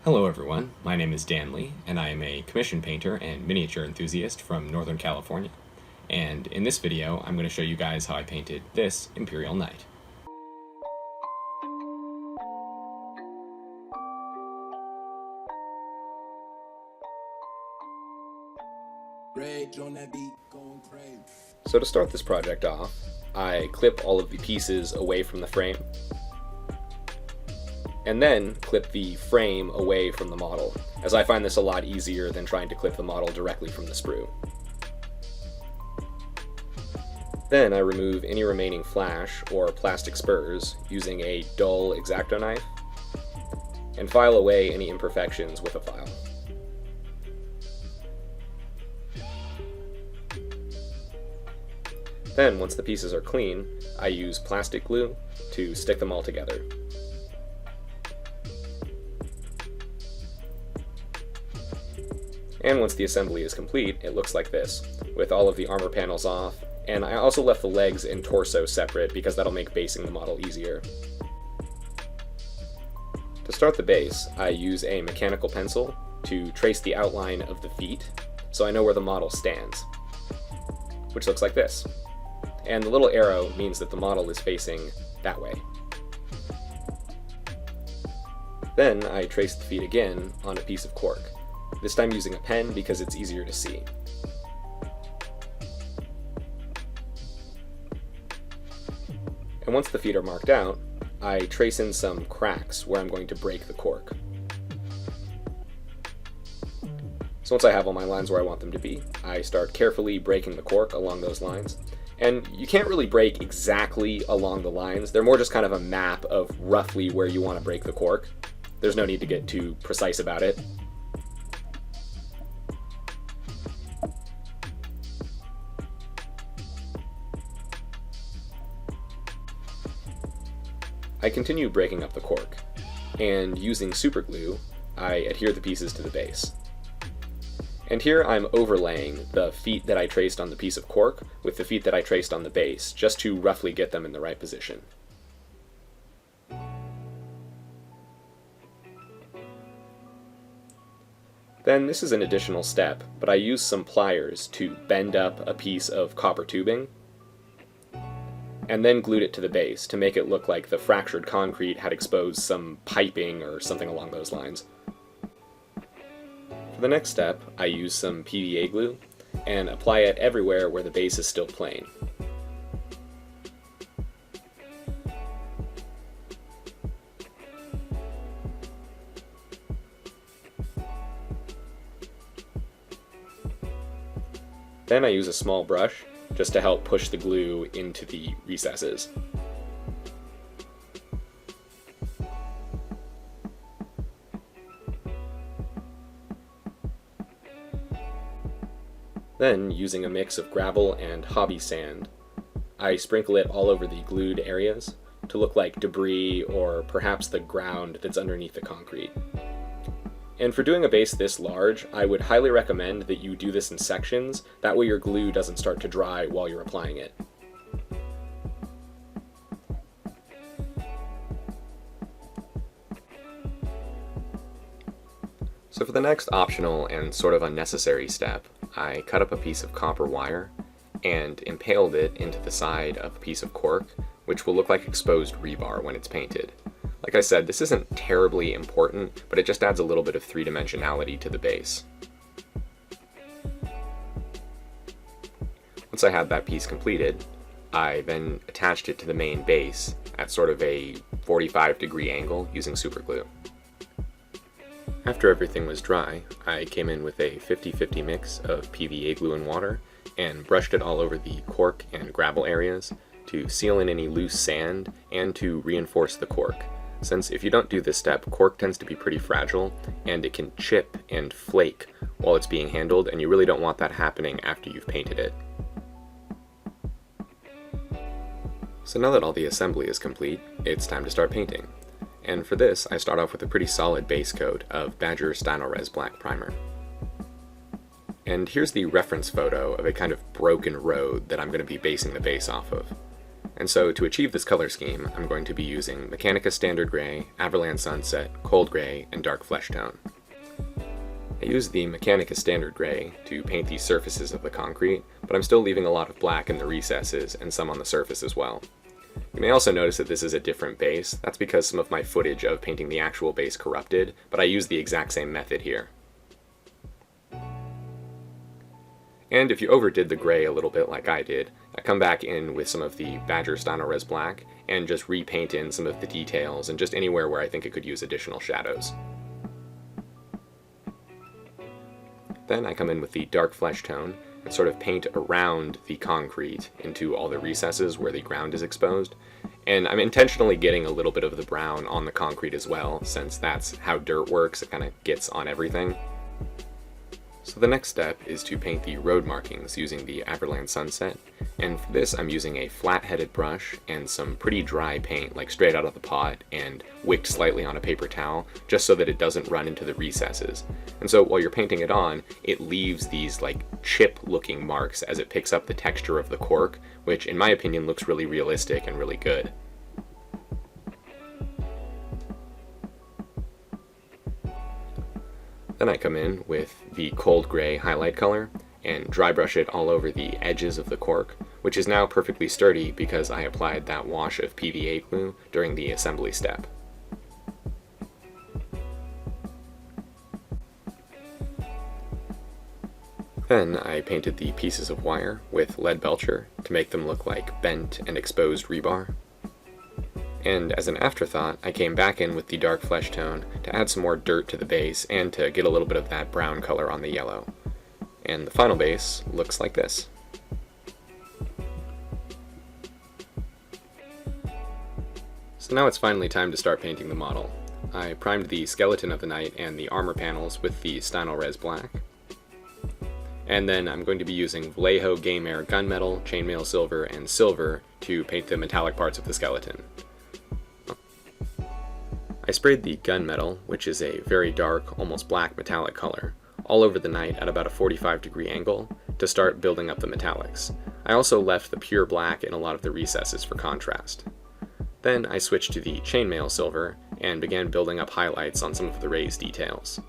Hello everyone, my name is Dan Lee, and I am a commission painter and miniature enthusiast from Northern California. And in this video, I'm going to show you guys how I painted this Imperial Knight. So to start this project off, I clip all of the pieces away from the frame, and then clip the frame away from the model, as I find this a lot easier than trying to clip the model directly from the sprue. Then I remove any remaining flash or plastic spurs using a dull X-Acto knife, and file away any imperfections with a file. Then, once the pieces are clean, I use plastic glue to stick them all together. And once the assembly is complete, it looks like this, with all of the armor panels off, and I also left the legs and torso separate because that'll make basing the model easier. To start the base, I use a mechanical pencil to trace the outline of the feet, so I know where the model stands, which looks like this. And the little arrow means that the model is facing that way. Then I trace the feet again on a piece of cork, this time using a pen because it's easier to see. And once the feet are marked out, I trace in some cracks where I'm going to break the cork. So once I have all my lines where I want them to be, I start carefully breaking the cork along those lines. And you can't really break exactly along the lines, they're more just kind of a map of roughly where you want to break the cork. There's no need to get too precise about it. I continue breaking up the cork, and using super glue, I adhere the pieces to the base. And here I'm overlaying the feet that I traced on the piece of cork with the feet that I traced on the base, just to roughly get them in the right position. Then this is an additional step, but I use some pliers to bend up a piece of copper tubing, and then glued it to the base to make it look like the fractured concrete had exposed some piping or something along those lines. For the next step, I use some PVA glue and apply it everywhere where the base is still plain. Then I use a small brush just to help push the glue into the recesses. Then, using a mix of gravel and hobby sand, I sprinkle it all over the glued areas to look like debris or perhaps the ground that's underneath the concrete. And for doing a base this large, I would highly recommend that you do this in sections, that way your glue doesn't start to dry while you're applying it. So for the next optional and sort of unnecessary step, I cut up a piece of copper wire and impaled it into the side of a piece of cork, which will look like exposed rebar when it's painted. Like I said, this isn't terribly important, but it just adds a little bit of three-dimensionality to the base. Once I had that piece completed, I then attached it to the main base at sort of a 45-degree angle using super glue. After everything was dry, I came in with a 50-50 mix of PVA glue and water and brushed it all over the cork and gravel areas to seal in any loose sand and to reinforce the cork, since if you don't do this step, cork tends to be pretty fragile and it can chip and flake while it's being handled, and you really don't want that happening after you've painted it. So now that all the assembly is complete, it's time to start painting. And for this, I start off with a pretty solid base coat of Badger Stynylrez Black Primer. And here's the reference photo of a kind of broken road that I'm going to be basing the base off of. And so to achieve this color scheme, I'm going to be using Mechanica Standard Gray, Avalanche Sunset, Cold Gray, and Dark Flesh Tone. I use the Mechanica Standard Gray to paint the surfaces of the concrete, but I'm still leaving a lot of black in the recesses and some on the surface as well. You may also notice that this is a different base. That's because some of my footage of painting the actual base corrupted, but I use the exact same method here. And if you overdid the gray a little bit like I did, I come back in with some of the Badger Stynylrez black and just repaint in some of the details and just anywhere where I think it could use additional shadows. Then I come in with the Dark Flesh Tone and sort of paint around the concrete into all the recesses where the ground is exposed. And I'm intentionally getting a little bit of the brown on the concrete as well, since that's how dirt works, it kind of gets on everything. So the next step is to paint the road markings using the Avalanche Sunset, and for this I'm using a flat-headed brush and some pretty dry paint, like straight out of the pot, and wicked slightly on a paper towel, just so that it doesn't run into the recesses. And so while you're painting it on, it leaves these like chip-looking marks as it picks up the texture of the cork, which in my opinion looks really realistic and really good. Then I come in with the Cold Gray highlight color and dry brush it all over the edges of the cork, which is now perfectly sturdy because I applied that wash of PVA glue during the assembly step. Then I painted the pieces of wire with lead belcher to make them look like bent and exposed rebar. And as an afterthought, I came back in with the Dark Flesh Tone to add some more dirt to the base and to get a little bit of that brown color on the yellow. And the final base looks like this. So now it's finally time to start painting the model. I primed the skeleton of the knight and the armor panels with the Stynylrez black. And then I'm going to be using Vallejo Game Air gunmetal, chainmail silver, and silver to paint the metallic parts of the skeleton. I sprayed the gunmetal, which is a very dark, almost black metallic color, all over the knight at about a 45-degree angle to start building up the metallics. I also left the pure black in a lot of the recesses for contrast. Then I switched to the chainmail silver and began building up highlights on some of the raised details.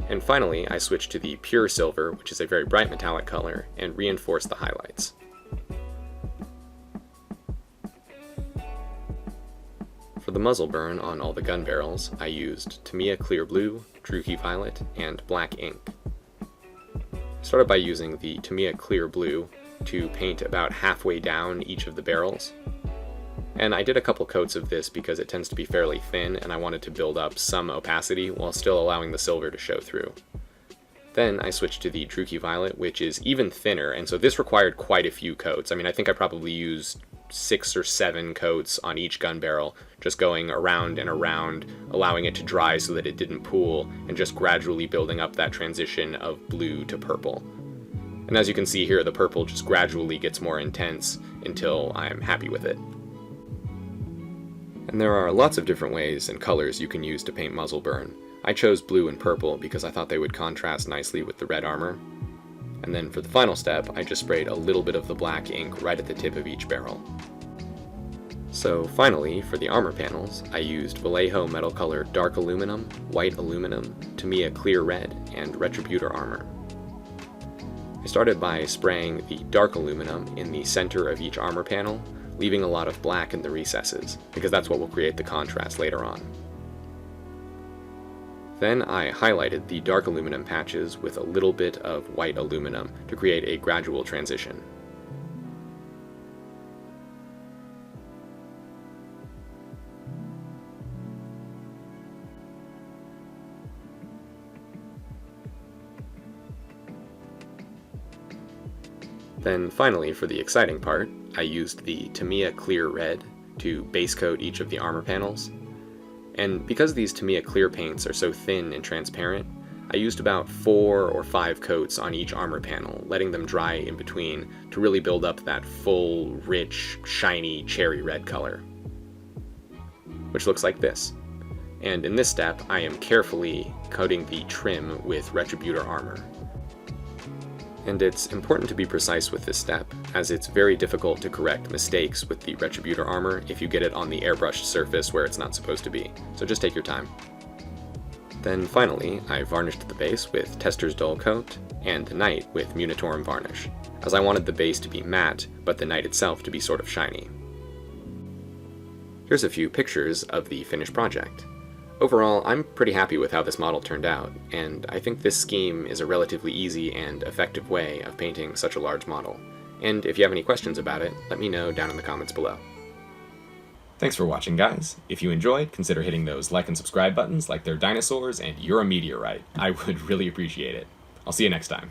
And finally, I switched to the pure silver, which is a very bright metallic color, and reinforced the highlights. For the muzzle burn on all the gun barrels, I used Tamiya Clear Blue, Druchii Violet, and black ink. I started by using the Tamiya Clear Blue to paint about halfway down each of the barrels. And I did a couple coats of this because it tends to be fairly thin and I wanted to build up some opacity while still allowing the silver to show through. Then I switched to the Druchii Violet, which is even thinner, and so this required quite a few coats. I mean, I think I probably used 6 or 7 coats on each gun barrel, just going around and around, allowing it to dry so that it didn't pool, and just gradually building up that transition of blue to purple. And as you can see here, the purple just gradually gets more intense until I'm happy with it. And there are lots of different ways and colors you can use to paint muzzle burn. I chose blue and purple because I thought they would contrast nicely with the red armor. And then for the final step, I just sprayed a little bit of the black ink right at the tip of each barrel. So finally, for the armor panels, I used Vallejo Metal Color Dark Aluminum, White Aluminum, Tamiya Clear Red, and Retributor Armor. I started by spraying the dark aluminum in the center of each armor panel, leaving a lot of black in the recesses, because that's what will create the contrast later on. Then I highlighted the dark aluminum patches with a little bit of white aluminum to create a gradual transition. Then finally, for the exciting part, I used the Tamiya Clear Red to base coat each of the armor panels. And because these Tamiya clear paints are so thin and transparent, I used about 4 or 5 coats on each armor panel, letting them dry in between to really build up that full, rich, shiny cherry red color, which looks like this. And in this step, I am carefully coating the trim with Retributor Armor. And it's important to be precise with this step, as it's very difficult to correct mistakes with the Retributor armor if you get it on the airbrushed surface where it's not supposed to be, so just take your time. Then finally, I varnished the base with Tester's Dull Coat, and the Knight with Munitorum Varnish, as I wanted the base to be matte, but the Knight itself to be sort of shiny. Here's a few pictures of the finished project. Overall, I'm pretty happy with how this model turned out, and I think this scheme is a relatively easy and effective way of painting such a large model. And if you have any questions about it, let me know down in the comments below. Thanks for watching, guys. If you enjoyed, consider hitting those like and subscribe buttons like they're dinosaurs and you're a meteorite. I would really appreciate it. I'll see you next time.